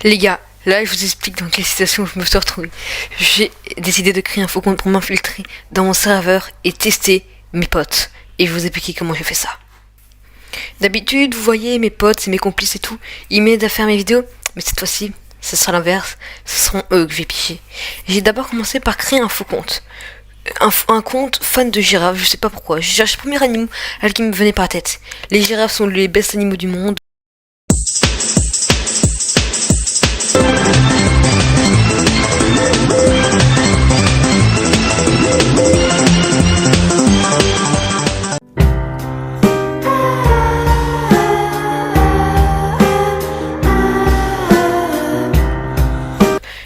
Les gars, là je vous explique dans quelle situation je me suis retrouvé. J'ai décidé de créer un faux compte pour m'infiltrer dans mon serveur et tester mes potes. Et je vais vous expliquer comment j'ai fait ça. D'habitude, vous voyez, mes potes et mes complices et tout, ils m'aident à faire mes vidéos. Mais cette fois-ci, ce sera l'inverse. Ce seront eux que je vais picher. J'ai d'abord commencé par créer un faux compte. Un compte fan de girafes, je sais pas pourquoi. Je cherche le premier animal qui me venait par la tête. Les girafes sont les best animaux du monde.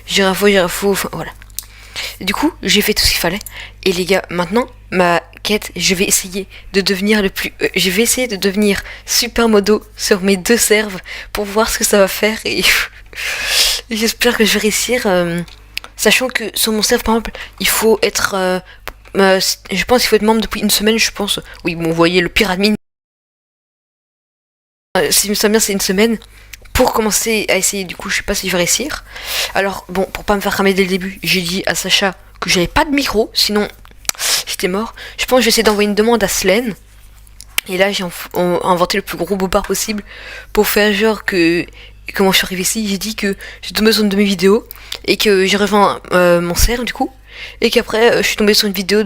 Girafo, enfin voilà. Du coup, j'ai fait tout ce qu'il fallait. Et les gars, maintenant, ma quête, je vais essayer de devenir je vais essayer de devenir super modo sur mes deux serves pour voir ce que ça va faire. Et j'espère que je vais réussir. Sachant que sur mon serve, par exemple, il faut être... je pense qu'il faut être membre depuis une semaine, je pense. Oui, bon, vous voyez, le pire admin. Si je me souviens bien, c'est une semaine. Pour commencer à essayer, du coup, je sais pas si je vais réussir. Alors, bon, pour pas me faire cramer dès le début, j'ai dit à Sacha que j'avais pas de micro, sinon j'étais mort. Je pense que je vais essayer d'envoyer une demande à Slen. Et là, j'ai inventé le plus gros bobard possible pour faire genre que... Comment je suis arrivé ici, j'ai dit que j'ai tombé sur une de mes vidéos et que j'ai rejoint mon serve, du coup. Et qu'après, je suis tombé sur une vidéo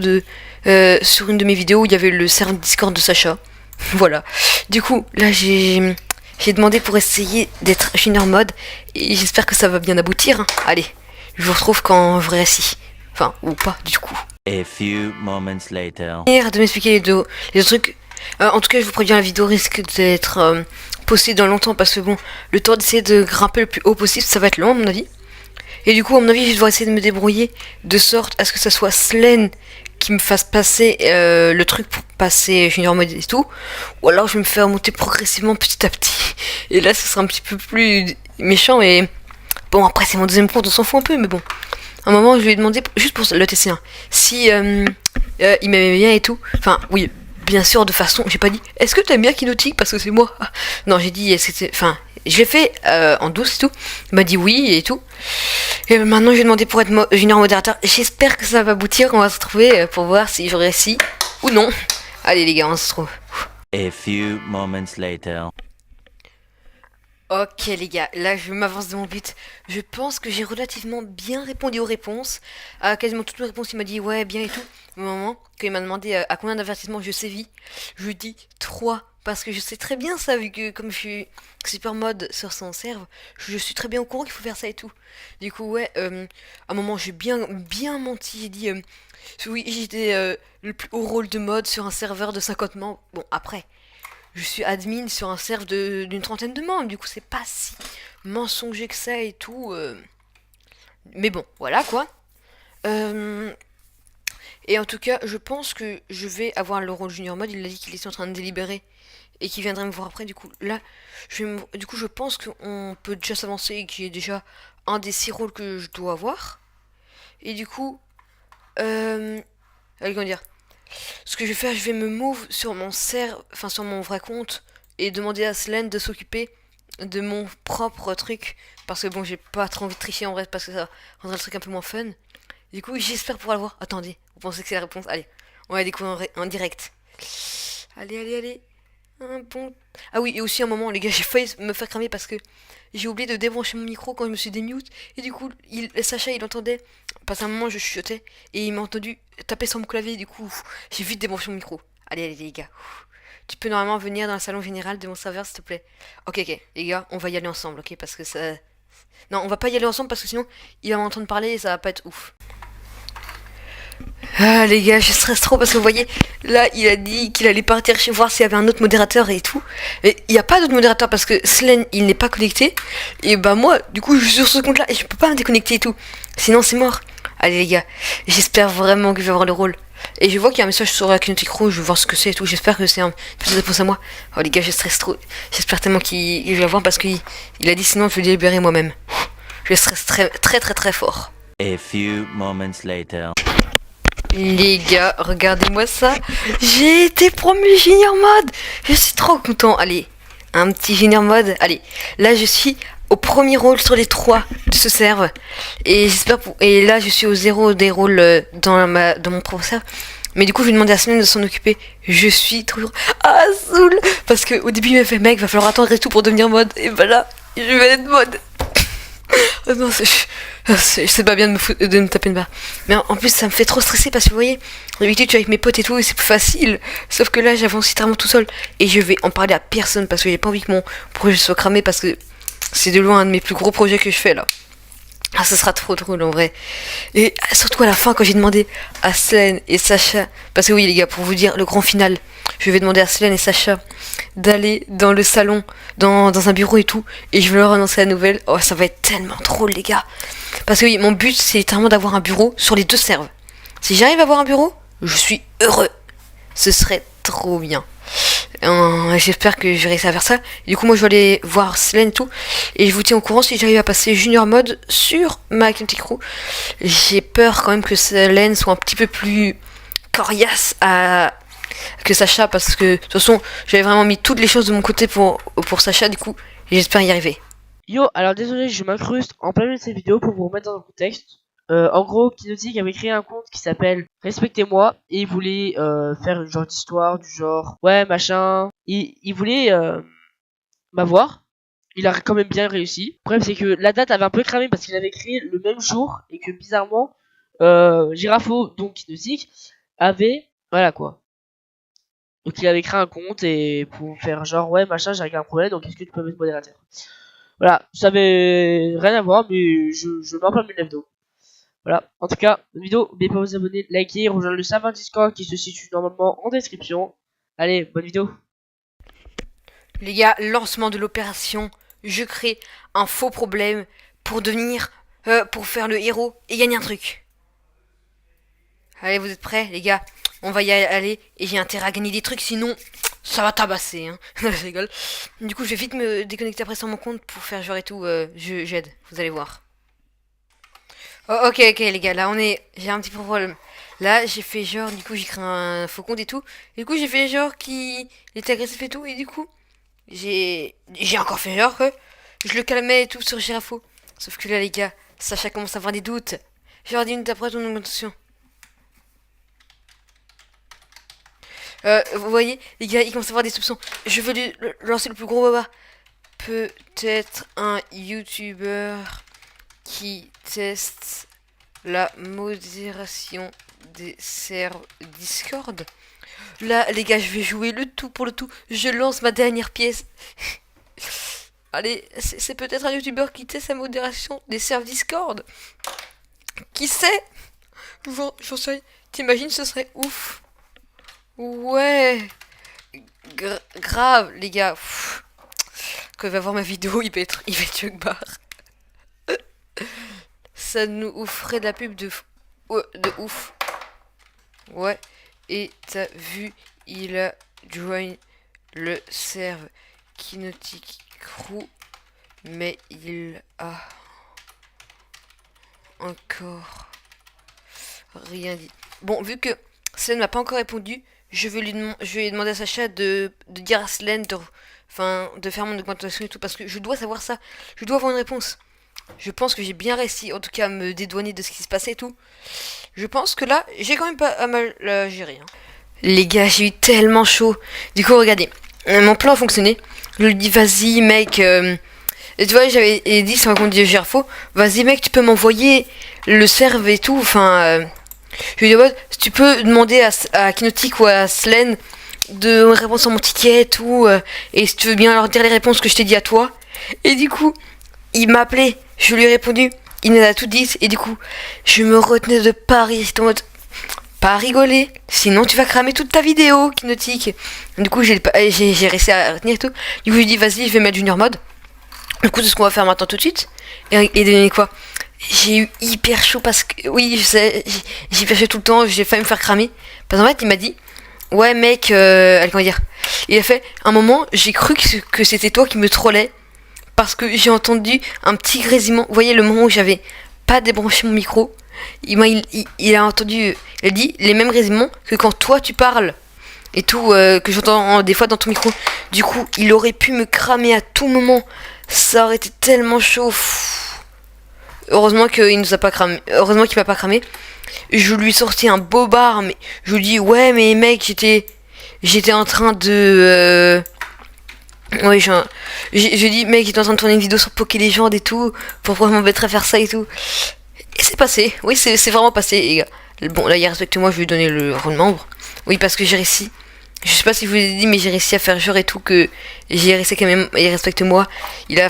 sur une de mes vidéos où il y avait le serve Discord de Sacha. Voilà. Du coup, là, j'ai demandé pour essayer d'être junior mode et j'espère que ça va bien aboutir. Allez, je vous retrouve quand je réussis. Enfin, ou pas, du coup. A few moments later. De m'expliquer les autres trucs. En tout cas, je vous préviens, la vidéo risque d'être postée dans longtemps parce que bon, le temps d'essayer de grimper le plus haut possible, ça va être long à mon avis. Et du coup, à mon avis, je vais devoir essayer de me débrouiller de sorte à ce que ça soit Slen qui me fasse passer le truc pour passer junior mode et tout, ou alors je vais me faire monter progressivement petit à petit, et là ce sera un petit peu plus méchant. Et bon, après c'est mon deuxième compte, on s'en fout un peu, mais bon, à un moment je lui ai demandé juste pour le TC1 si il m'aimait bien et tout. Enfin oui, bien sûr, de façon, j'ai pas dit est-ce que t'aimes bien Kinotique parce que c'est moi. Non, j'ai dit est-ce que c'est, enfin je l'ai fait en douce et tout. Il m'a dit oui et tout. Et maintenant je vais demander pour être junior modérateur. J'espère que ça va aboutir. On va se retrouver pour voir si je réussis ou non. Allez les gars, on se retrouve. A few moments later. Ok les gars, là je m'avance de mon but. Je pense que j'ai relativement bien répondu aux réponses. À quasiment toutes mes réponses, il m'a dit ouais bien et tout. Au moment quand il m'a demandé à combien d'avertissements je sévis, je lui dis 3. Parce que je sais très bien ça, vu que comme je suis super mode sur son serve, je suis très bien au courant qu'il faut faire ça et tout. Du coup ouais, à un moment j'ai bien menti, j'ai dit oui j'étais le plus haut rôle de mode sur un serveur de 50 membres. Bon après, je suis admin sur un serve d'une trentaine de membres, du coup c'est pas si mensonger que ça et tout. Mais bon, voilà quoi. Et en tout cas, je pense que je vais avoir le rôle junior mode. Il a dit qu'il était en train de délibérer et qu'il viendrait me voir après. Du coup, là, je pense qu'on peut déjà s'avancer et qu'il y a déjà un des 6 rôles que je dois avoir. Et du coup, allez, comment dire, ce que je vais faire, je vais me move sur mon sur mon vrai compte et demander à Slen de s'occuper de mon propre truc. Parce que bon, j'ai pas trop envie de tricher en vrai parce que ça rendrait le truc un peu moins fun. Du coup, j'espère pouvoir le voir. Attendez, vous pensez que c'est la réponse? Allez, on va découvrir en direct. Allez. Un bon... Ah oui, et aussi un moment, les gars, j'ai failli me faire cramer parce que j'ai oublié de débrancher mon micro quand je me suis démute. Et du coup, Sacha, il entendait. Parce qu'à un moment, je chuchotais et il m'a entendu taper sur mon clavier. Du coup, j'ai vite débranché mon micro. Allez, les gars. Tu peux normalement venir dans le salon général de mon serveur, s'il te plaît. Ok, les gars, on va y aller ensemble, ok? Parce que ça... Non, on va pas y aller ensemble parce que sinon, il va m'entendre parler et ça va pas être ouf. Ah les gars, je stresse trop parce que vous voyez, là il a dit qu'il allait partir chez voir s'il y avait un autre modérateur et tout. Mais il n'y a pas d'autre modérateur parce que Slen il n'est pas connecté. Et bah moi, du coup je suis sur ce compte là et je peux pas me déconnecter et tout. Sinon c'est mort. Allez les gars, j'espère vraiment que je vais avoir le rôle. Et je vois qu'il y a un message sur la Kinetic Row, je vais voir ce que c'est et tout. J'espère que c'est une petite réponse à moi. Oh les gars, je stresse trop. J'espère tellement qu'il va voir parce qu'il a dit sinon je vais délibérer moi-même. Je stresse très fort. A few moments later. Les gars, regardez-moi ça. J'ai été promu junior mode. Je suis trop content. Allez, un petit junior mode. Allez, là je suis au premier rôle sur les 3 de ce serve. Et j'espère et là je suis au 0 des rôles dans mon propre serve. Mais du coup je vais demander à Selene de s'en occuper. Je suis toujours saoul. Parce que au début il m'a fait mec, va falloir attendre et tout pour devenir mode. Et bah là, je vais être mode. Oh non, c'est pas bien de me taper une barre. Mais en plus, ça me fait trop stresser parce que vous voyez, d'habitude, je suis avec mes potes et tout et c'est plus facile. Sauf que là, j'avance littéralement tout seul. Et je vais en parler à personne parce que j'ai pas envie que mon projet soit cramé parce que c'est de loin un de mes plus gros projets que je fais là. Ah, ça sera trop drôle en vrai. Et surtout à la fin, quand j'ai demandé à Selene et Sacha, parce que oui, les gars, pour vous dire le grand final, je vais demander à Selene et Sacha d'aller dans le salon, dans un bureau et tout, et je vais leur annoncer la nouvelle. Oh, ça va être tellement drôle, les gars. Parce que oui, mon but, c'est littéralement d'avoir un bureau sur les 2 serveurs. Si j'arrive à avoir un bureau, je suis heureux. Ce serait trop bien. J'espère que je vais réussir à faire ça. Et du coup, moi, je vais aller voir Selene et tout. Et je vous tiens au courant si j'arrive à passer junior mode sur ma Kinetic Crew. J'ai peur quand même que Selene soit un petit peu plus coriace que Sacha. Parce que, de toute façon, j'avais vraiment mis toutes les choses de mon côté pour Sacha. Du coup, j'espère y arriver. Yo, alors désolé, je m'incruste en plein milieu de cette vidéo pour vous remettre dans le contexte. En gros, Kinotic avait créé un compte qui s'appelle Respectez-moi et il voulait faire une genre d'histoire du genre ouais machin. Il voulait m'avoir. Il a quand même bien réussi. Le problème c'est que la date avait un peu cramé parce qu'il avait créé le même jour et que bizarrement Girafo, donc Kinotic, avait voilà quoi. Donc il avait créé un compte et pour faire genre ouais machin j'ai réglé un problème donc est-ce que tu peux mettre modérateur. Voilà, ça avait rien à voir mais je m'en parle de la vidéo. Voilà, en tout cas, bonne vidéo, n'oubliez pas de vous abonner, liker, rejoindre le serveur Discord qui se situe normalement en description. Allez, bonne vidéo. Les gars, lancement de l'opération. Je crée un faux problème pour pour faire le héros et gagner un truc. Allez, vous êtes prêts, les gars? On va y aller et j'ai intérêt à gagner des trucs, sinon ça va tabasser, hein. Je rigole. Du coup, je vais vite me déconnecter après sur mon compte pour faire genre et tout. J'aide, vous allez voir. Oh, ok, les gars, là j'ai un petit problème. Là, j'ai fait genre, du coup, j'ai créé un faux compte et tout. Et du coup, j'ai fait genre qu'il était agressif et tout. Et du coup, j'ai encore fait genre que je le calmais et tout sur Girafo. Sauf que là, les gars, Sacha commence à avoir des doutes. Genre 10 minutes après ton augmentation. Vous voyez, les gars, il commence à avoir des soupçons. Je veux lui lancer le plus gros baba. Peut-être un youtubeur qui teste la modération des serveurs Discord. Là, les gars, je vais jouer le tout pour le tout. Je lance ma dernière pièce. Allez, c'est peut-être un youtubeur qui teste la modération des serveurs Discord. Qui sait? J'en sais. T'imagines, ce serait ouf. Ouais. Grave, les gars. Quand il va voir ma vidéo, il va être jugbar. Ça nous ouvrait de la pub de ouf. Ouais. Et t'as vu, il a join le serve Kinetic Crew. Mais il a encore rien dit. Bon, vu que Selene m'a pas encore répondu, je vais demander à Sacha de dire à Selene de faire mon augmentation et tout, parce que je dois savoir ça. Je dois avoir une réponse. Je pense que j'ai bien réussi, en tout cas, à me dédouaner de ce qui se passait et tout. Je pense que là, j'ai quand même pas mal géré. Hein. Les gars, j'ai eu tellement chaud. Du coup, regardez, mon plan a fonctionné. Je lui dis, vas-y, mec. Tu vois, j'avais dit sur un compte de Girafo, vas-y, mec, tu peux m'envoyer le serve et tout. Enfin, je lui dis, si tu peux demander à Kinotic ou à Selene de me répondre sur mon ticket et tout. Et si tu veux bien leur dire les réponses que je t'ai dit à toi. Et du coup, il m'a appelé, je lui ai répondu, il nous a tout dit, et du coup, je me retenais de Paris, c'était en mode, pas rigoler, sinon tu vas cramer toute ta vidéo, Kinotic. Du coup, j'ai réussi à retenir tout. Du coup, je lui ai dit, vas-y, je vais mettre Junior Mode. Du coup, c'est ce qu'on va faire maintenant tout de suite. Et devinez quoi? J'ai eu hyper chaud parce que, oui, je sais, j'ai hyper chaud tout le temps, j'ai failli me faire cramer. Parce qu'en fait, il m'a dit, ouais, mec, comment dire, il a fait, un moment, j'ai cru que c'était toi qui me trollais. Parce que j'ai entendu un petit grésillement. Vous voyez le moment où j'avais pas débranché mon micro. il a entendu, il a dit les mêmes raisonnements que quand toi tu parles et tout, que j'entends des fois dans ton micro. Du coup, il aurait pu me cramer à tout moment. Ça aurait été tellement chaud. Heureusement qu'il nous a pas cramé. Heureusement qu'il m'a pas cramé. Je lui ai sorti un bobard, mais je lui dis ouais mais mec j'étais en train de ouais j'ai dit mec j'étais en train de tourner une vidéo sur Poké Légende et tout, pourquoi m'embêterait à faire ça et tout. Et c'est passé, oui c'est vraiment passé les gars. Bon là il respecte moi, je vais lui donner le rôle membre. Oui parce que j'ai réussi. Je sais pas si je vous l'ai dit mais j'ai réussi à faire genre et tout que j'ai réussi quand même, il respecte moi. Il a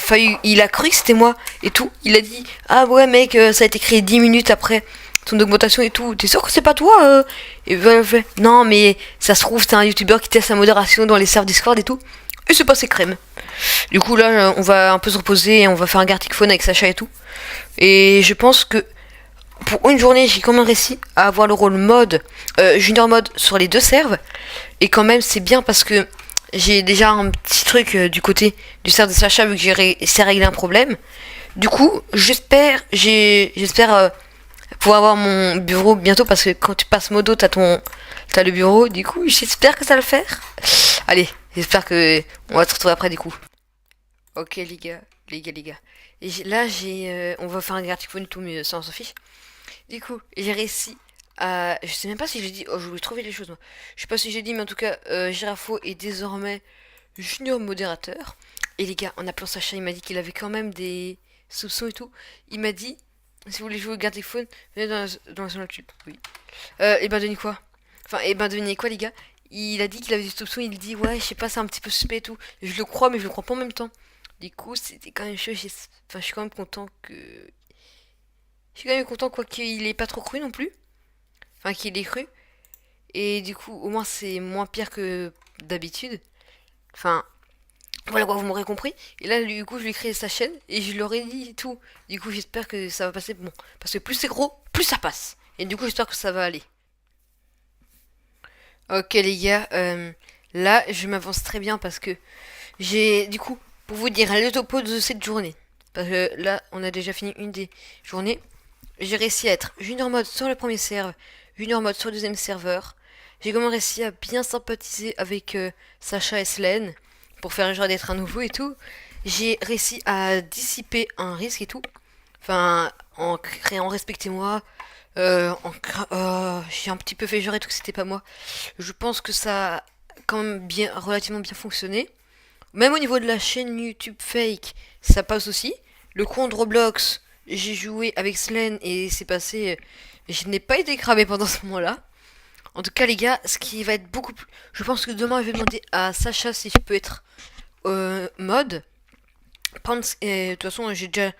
cru que c'était moi et tout. Il a dit ah ouais mec ça a été créé 10 minutes après ton augmentation et tout, t'es sûr que c'est pas toi Et non mais ça se trouve c'est un youtubeur qui teste sa modération dans les serveurs Discord et tout. Et c'est passé crème. Du coup là on va un peu se reposer et on va faire un Gartic Phone avec Sacha et tout. Et je pense que pour une journée j'ai quand même réussi à avoir le rôle mode junior mode sur les deux serveurs. Et quand même c'est bien parce que j'ai déjà un petit truc du côté du serveur de Sacha vu que j'ai réussi à régler un problème. Du coup j'espère pouvoir avoir mon bureau bientôt parce que quand tu passes modo t'as le bureau. Du coup j'espère que ça va le faire. Allez, j'espère que on va se retrouver après du coup. Ok les gars. Et là on va faire un Gartic Phone et tout mais ça on s'en fiche. Du coup j'ai réussi à, je sais même pas si j'ai dit, oh je voulais trouver les choses moi. Je sais pas si j'ai dit mais en tout cas Girafo est désormais junior modérateur. Et les gars en appelant Sacha il m'a dit qu'il avait quand même des soupçons et tout. Il m'a dit si vous voulez jouer au Gartic Phone, venez dans la zone YouTube. Oui. Et ben devinez quoi. Enfin, et ben devinez quoi les gars. Il a dit qu'il avait des soupçons, il dit ouais je sais pas c'est un petit peu suspect et tout. Je le crois mais je le crois pas en même temps. Du coup c'était quand même chaud. Enfin je suis quand même content que... Je suis quand même content quoi qu'il ait pas trop cru non plus. Enfin qu'il ait cru. Et du coup au moins c'est moins pire que d'habitude. Enfin... Voilà quoi, vous m'aurez compris. Et là, du coup, je lui ai créé sa chaîne et je leur ai dit tout. Du coup, j'espère que ça va passer bon. Parce que plus c'est gros, plus ça passe. Et du coup, j'espère que ça va aller. Ok, les gars. Là, je m'avance très bien parce que j'ai, du coup, pour vous dire, le topo de cette journée. Parce que là, on a déjà fini une des journées. J'ai réussi à être junior mode sur le premier serveur, junior mode sur le deuxième serveur. J'ai quand même réussi à bien sympathiser avec Sacha et Selene. Pour faire genre d'être un nouveau et tout. J'ai réussi à dissiper un risque et tout. Enfin, en créant Respectez-moi. J'ai un petit peu fait genre et tout que c'était pas moi. Je pense que ça a quand même relativement bien fonctionné. Même au niveau de la chaîne YouTube fake, ça passe aussi. Le compte Roblox, j'ai joué avec Selene et c'est passé. Je n'ai pas été cramé pendant ce moment-là. En tout cas, les gars, ce qui va être beaucoup plus... Je pense que demain, je vais demander à Sacha si je peux être mode. De toute façon, j'ai déjà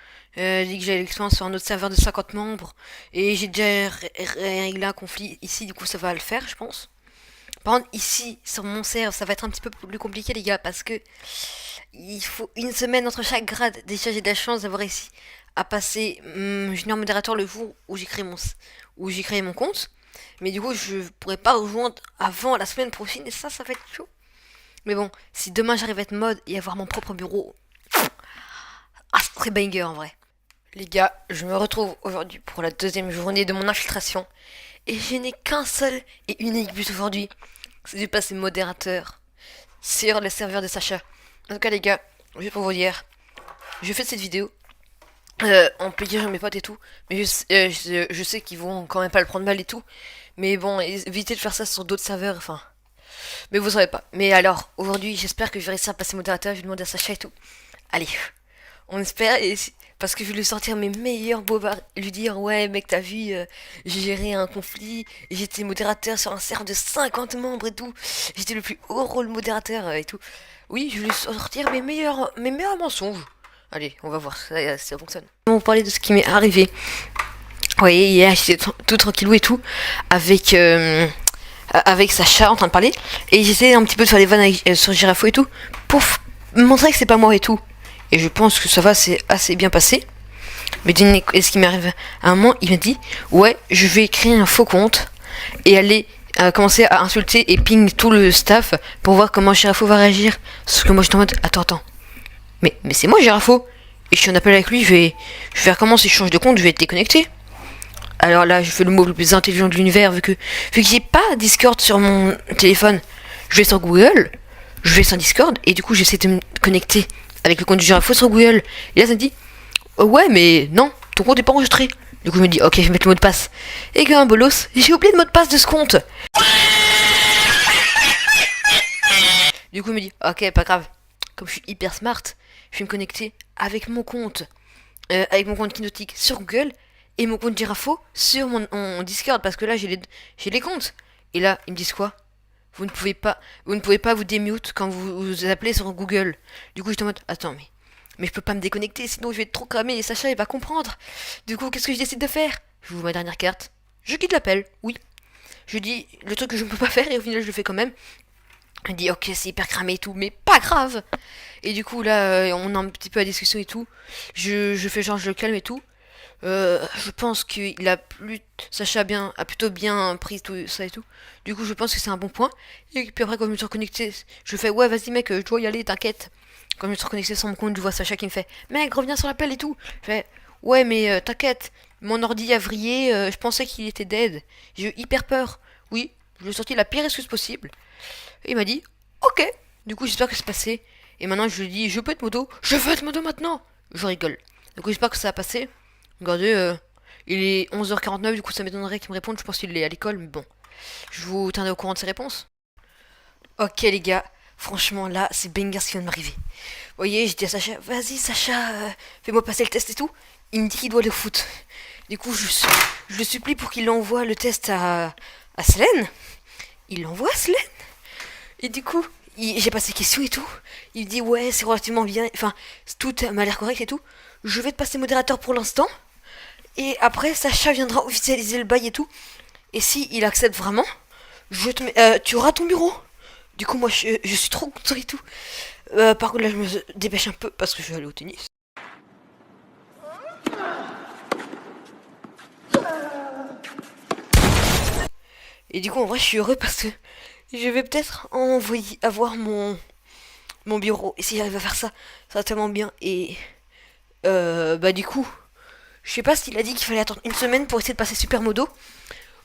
dit que j'avais l'expérience sur un autre serveur de 50 membres. Et j'ai déjà réglé un conflit ici, du coup, ça va le faire, je pense. Par contre, ici, sur mon serveur, ça va être un petit peu plus compliqué, les gars, parce que il faut une semaine entre chaque grade. Déjà, j'ai de la chance d'avoir réussi à passer junior modérateur le jour où j'ai créé mon compte. Mais du coup, je pourrais pas rejoindre avant la semaine prochaine et ça va être chaud. Mais bon, si demain j'arrive à être mode et avoir mon propre bureau, ah, ça serait banger en vrai. Les gars, je me retrouve aujourd'hui pour la deuxième journée de mon infiltration. Et je n'ai qu'un seul et unique but aujourd'hui. C'est de passer modérateur sur le serveur de Sacha. En tout cas, les gars, juste pour vous dire, je fais cette vidéo en plaisir mes potes et tout. Mais je sais qu'ils vont quand même pas le prendre mal et tout. Mais bon, évitez de faire ça sur d'autres serveurs, enfin. Mais vous savez pas. Mais alors, aujourd'hui, j'espère que je vais réussir à passer modérateur. Je vais demander à Sacha et tout. Allez, on espère. Parce que je vais lui sortir mes meilleurs bobards. Lui dire, ouais, mec, t'as vu, j'ai géré un conflit. J'étais modérateur sur un serveur de 50 membres et tout. J'étais le plus haut rôle modérateur et tout. Oui, je vais lui sortir mes meilleurs mensonges. Allez, on va voir si ça fonctionne. On va parler de ce qui m'est arrivé. Oui, hier j'étais tout tranquillou et tout avec Sacha en train de parler et j'essayais un petit peu de faire des vannes sur Girafo et tout pour montrer que c'est pas moi et tout. Et je pense que ça va, c'est assez bien passé. Mais ce qui m'arrive à un moment, il m'a dit ouais, je vais créer un faux compte et aller commencer à insulter et ping tout le staff pour voir comment Girafo va réagir. Sauf que moi j'étais en mode attends. Mais c'est moi Girafo. Et je suis en appel avec lui, je vais faire comment si je change de compte, je vais être déconnecté. Alors là, je fais le mot le plus intelligent de l'univers, vu que j'ai pas Discord sur mon téléphone. Je vais sur Google, je vais sur Discord, et du coup, j'essaie de me connecter avec le compte du Girafo sur Google. Et là, ça me dit, oh ouais, mais non, ton compte est pas enregistré. Du coup, je me dis, ok, je vais mettre le mot de passe. Et comme un bolos, j'ai oublié le mot de passe de ce compte. Du coup, il me dit, ok, pas grave. Comme je suis hyper smart, je vais me connecter avec mon compte Kinetic sur Google et mon compte Girafo sur mon Discord parce que là, j'ai les comptes. Et là, ils me disent quoi? Vous ne pouvez pas vous démute quand vous appelez sur Google. Du coup, j'étais en mode, attends, mais je peux pas me déconnecter, sinon je vais être trop cramé et Sacha, il va comprendre. Du coup, qu'est-ce que je décide de faire? Je vous ma dernière carte. Je quitte l'appel, oui. Je dis le truc que je ne peux pas faire et au final, je le fais quand même. Elle dit ok c'est hyper cramé et tout mais pas grave. Et du coup là on a un petit peu la discussion et tout. Je fais genre je le calme et tout. Je pense qu'il a plus Sacha a plutôt bien pris tout ça et tout. Du coup je pense que c'est un bon point. Et puis après quand je me suis reconnecté, je fais ouais vas-y mec je dois y aller t'inquiète. Quand je me suis reconnecté sur mon compte je vois Sacha qui me fait mec reviens sur l'appel et tout. Je fais ouais mais t'inquiète mon ordi a vrillé je pensais qu'il était dead. J'ai eu hyper peur. Oui je lui ai sorti la pire excuse possible. Et il m'a dit ok. Du coup j'espère que c'est passé. Et maintenant je lui dis je peux être modo. Je veux être modo maintenant. Je rigole. Du coup j'espère que ça a passé. Regardez il est 11h49 du coup ça m'étonnerait qu'il me réponde. Je pense qu'il est à l'école mais bon. Je vous tiendrai au courant de ses réponses. Ok les gars. Franchement là c'est banger ce qui vient de m'arriver. Vous voyez j'ai dit à Sacha vas-y Sacha fais-moi passer le test et tout. Il me dit qu'il doit aller au foot. Du coup je le supplie pour qu'il envoie le test à Selene. Il l'envoie à Selene. Et du coup, j'ai passé questions et tout. Il me dit ouais, c'est relativement bien. Enfin, tout m'a l'air correct et tout. Je vais te passer modérateur pour l'instant. Et après, Sacha viendra officialiser le bail et tout. Et si il accepte vraiment, tu auras ton bureau. Du coup, moi, je suis trop content et tout. Par contre, là, je me dépêche un peu parce que je vais aller au tennis. Et du coup, en vrai, je suis heureux parce que je vais peut-être avoir mon bureau. Et si j'arrive à faire ça, ça va tellement bien. Et bah du coup, je sais pas s'il a dit qu'il fallait attendre une semaine pour essayer de passer super modo.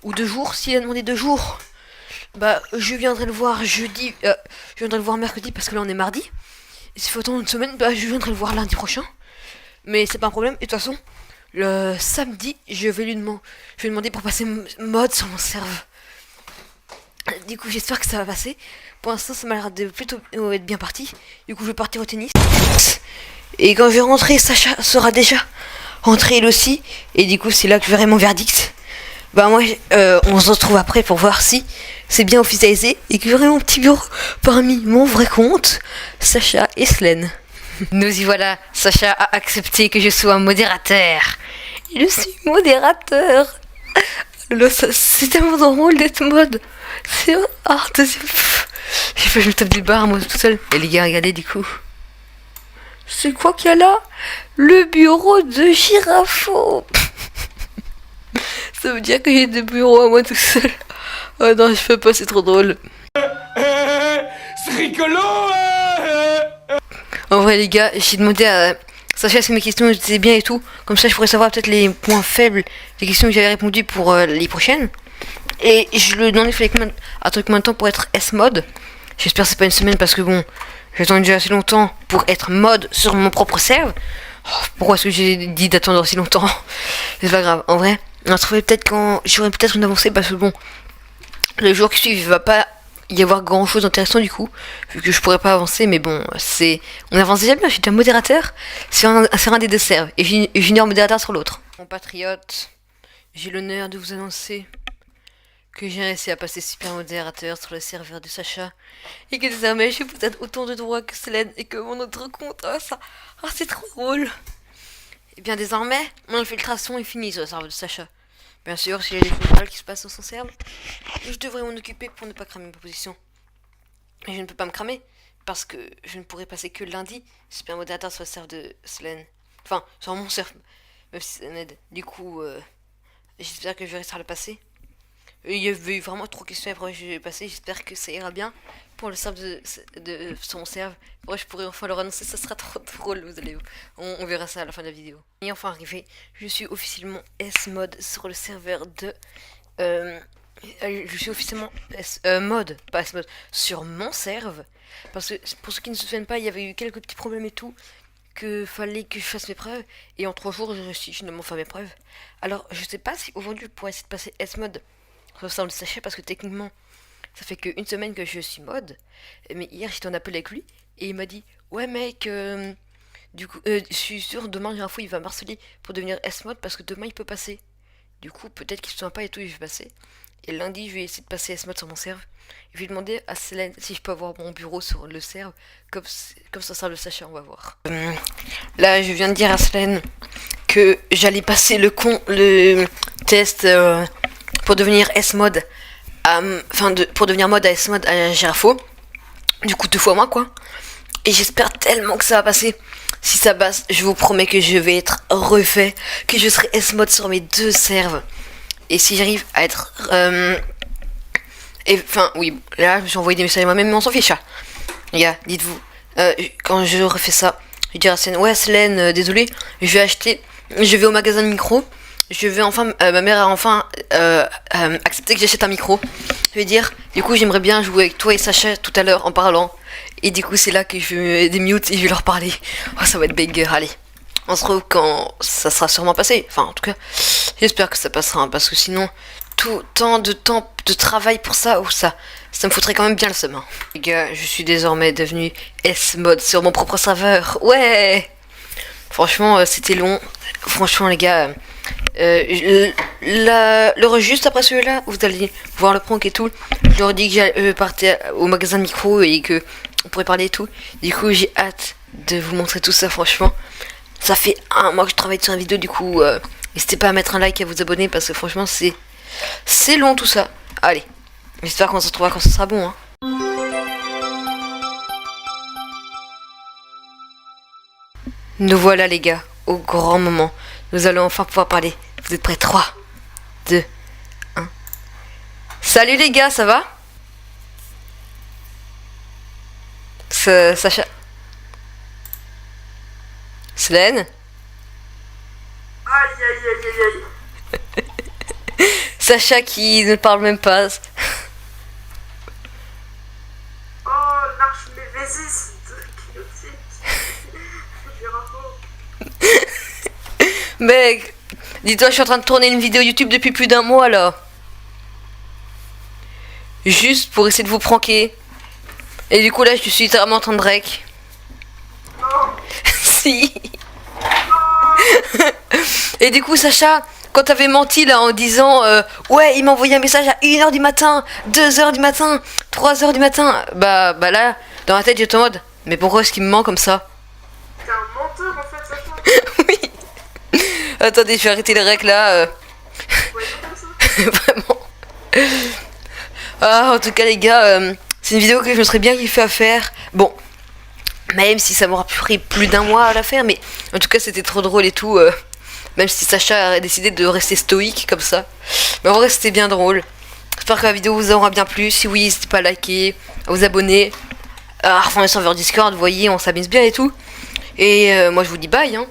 Ou 2 jours. S'il a demandé 2 jours, bah je viendrai le voir jeudi. Je viendrai le voir mercredi parce que là on est mardi. Et s'il faut attendre une semaine, bah je viendrai le voir lundi prochain. Mais c'est pas un problème. Et de toute façon, le samedi, je vais lui demander pour passer mode sur mon serveur. Du coup, j'espère que ça va passer. Pour l'instant, ça m'a l'air de plutôt être bien parti. Du coup, je vais partir au tennis. Et quand je vais rentrer, Sacha sera déjà rentré elle aussi. Et du coup, c'est là que je verrai mon verdict. Bah moi, on se retrouve après pour voir si c'est bien officialisé et que j'aurai mon petit bureau parmi mon vrai compte, Sacha et Selene. Nous y voilà. Sacha a accepté que je sois un modérateur. Je suis modérateur. C'est tellement drôle d'être mode. C'est j'ai fait je me tape des barres moi tout seul. Et les gars regardez du coup. C'est quoi qu'il y a là? Le bureau de Girafo. Ça veut dire que j'ai deux bureaux à moi tout seul. Oh non je peux pas c'est trop drôle. C'est rigolo. En vrai les gars j'ai demandé à Sacha est-ce que mes questions étaient bien et tout. Comme ça je pourrais savoir peut-être les points faibles des questions que j'avais répondu pour les prochaines. Et je lui ai demandé il fallait combien de temps pour être S-mode. J'espère que c'est pas une semaine parce que bon, j'ai attendu déjà assez longtemps pour être mode sur mon propre serve. Oh, pourquoi est-ce que j'ai dit d'attendre aussi longtemps? C'est pas grave, en vrai. On va trouver peut-être quand j'aurai peut-être une avancée parce que bon, les jours qui suivent il va pas y avoir grand chose d'intéressant du coup, vu que je pourrais pas avancer, mais bon, on avance déjà bien, je suis déjà modérateur sur un des deux serves et junior modérateur sur l'autre. Mon patriote, j'ai l'honneur de vous annoncer que j'ai réussi à passer super modérateur sur le serveur de Sacha et que désormais je possède autant de droits que Selene et que mon autre compte. C'est trop drôle. Et bien désormais, mon infiltration est finie sur le serveur de Sacha. Bien sûr, s'il y a des choses mal qui se passent sur son serveur, je devrais m'en occuper pour ne pas cramer ma position. Mais je ne peux pas me cramer parce que je ne pourrai passer que lundi super modérateur sur le serveur de Selene. Enfin, sur mon serveur, même si c'est un aide. Du coup, j'espère que je vais réussir à le passer. Il y avait vraiment trop de questions après j'ai passé, j'espère que ça ira bien pour le serve sur mon serve. Ouais, je pourrais enfin le annoncer, ça sera trop drôle, vous allez on verra ça à la fin de la vidéo. Et enfin arrivé, je suis officiellement S-mode sur le serveur de je suis officiellement mode, pas S-mode, sur mon serve. Parce que pour ceux qui ne se souviennent pas, il y avait eu quelques petits problèmes et tout, que fallait que je fasse mes preuves. Et en 3 jours, j'ai réussi finalement à faire mes preuves. Alors, je sais pas si aujourd'hui, je pourrais essayer de passer S-mode sans le sachet, parce que techniquement, ça fait qu'une semaine que je suis mode. Mais hier, j'étais en appel avec lui, et il m'a dit, ouais mec, du coup, je suis sûr, demain, il y a un fou, il va m'harceler pour devenir S-mode, parce que demain, il peut passer. Du coup, peut-être qu'il se souvient pas et tout, il va passer. Et lundi, je vais essayer de passer S-mode sur mon serve. Je vais demander à Célène si je peux avoir mon bureau sur le serve. Comme ça sera le sachet, on va voir. Là, je viens de dire à Célène que j'allais passer le test pour devenir S-mode. Pour devenir mode à S-mode à Girafo. Du coup, 2 fois moins, quoi. Et j'espère tellement que ça va passer. Si ça passe, je vous promets que je vais être refait. Que je serai S-mode sur mes 2 serves. Et si j'arrive à être... Enfin, oui, là, je me suis envoyé des messages à moi-même, mais on s'en fiche. Les gars, dites-vous, quand je refais ça, je dirai à Célène, ouais, Célène, désolé, je vais au magasin de micro, ma mère a enfin accepté que j'achète un micro. Je vais dire, du coup, j'aimerais bien jouer avec toi et Sacha tout à l'heure en parlant. Et du coup, c'est là que je vais démute et je vais leur parler. Oh, ça va être banger, allez. On se retrouve quand ça sera sûrement passé. Enfin, en tout cas, j'espère que ça passera, hein, parce que sinon, tout tant de temps de travail pour ça, ou ça me foutrait quand même bien le seum. Hein. Les gars, je suis désormais devenu S-mode sur mon propre serveur. Ouais. Franchement, c'était long. Franchement, les gars, l'heure juste après celui-là, vous allez voir le prank et tout. Je leur ai dit que j'allais partir au magasin de micro et que on pourrait parler et tout. Du coup, j'ai hâte de vous montrer tout ça, franchement. Ça fait 1 mois que je travaille sur une vidéo, du coup, n'hésitez pas à mettre un like et à vous abonner parce que franchement, c'est long tout ça. Allez, j'espère qu'on se retrouvera quand ce sera bon. Hein. Nous voilà, les gars, au grand moment. Nous allons enfin pouvoir parler. Vous êtes prêts? 3, 2, 1. Salut les gars, ça va? Sacha. Célène? Aïe aïe aïe aïe aïe. Sacha qui ne parle même pas. Oh, l'archimévésis quinotique. Girafo. Mec, dis-toi, je suis en train de tourner une vidéo YouTube depuis plus d'1 mois là. Juste pour essayer de vous pranker. Et du coup là, je suis littéralement en train de break. Non. Si. Et du coup, Sacha, quand t'avais menti là en disant ouais, il m'a envoyé un message à 1h du matin, 2h du matin, 3h du matin, bah là, dans ma tête, j'étais en mode, mais pourquoi est-ce qu'il me ment comme ça? T'es un menteur en fait, Sacha. Oui. Attendez, je vais arrêter les règles là. Ouais, c'est comme ça. Vraiment. Ah, en tout cas, les gars, c'est une vidéo que je me serais bien kiffé à faire. Bon, même si ça m'aura pris plus d'1 mois à la faire, mais en tout cas, c'était trop drôle et tout. Même si Sacha a décidé de rester stoïque comme ça. Mais en vrai, c'était bien drôle. J'espère que la vidéo vous aura bien plu. Si oui, n'hésitez pas à liker, à vous abonner, à rejoindre le serveur Discord. Vous voyez, on s'amuse bien et tout. Et moi, je vous dis bye. Hein.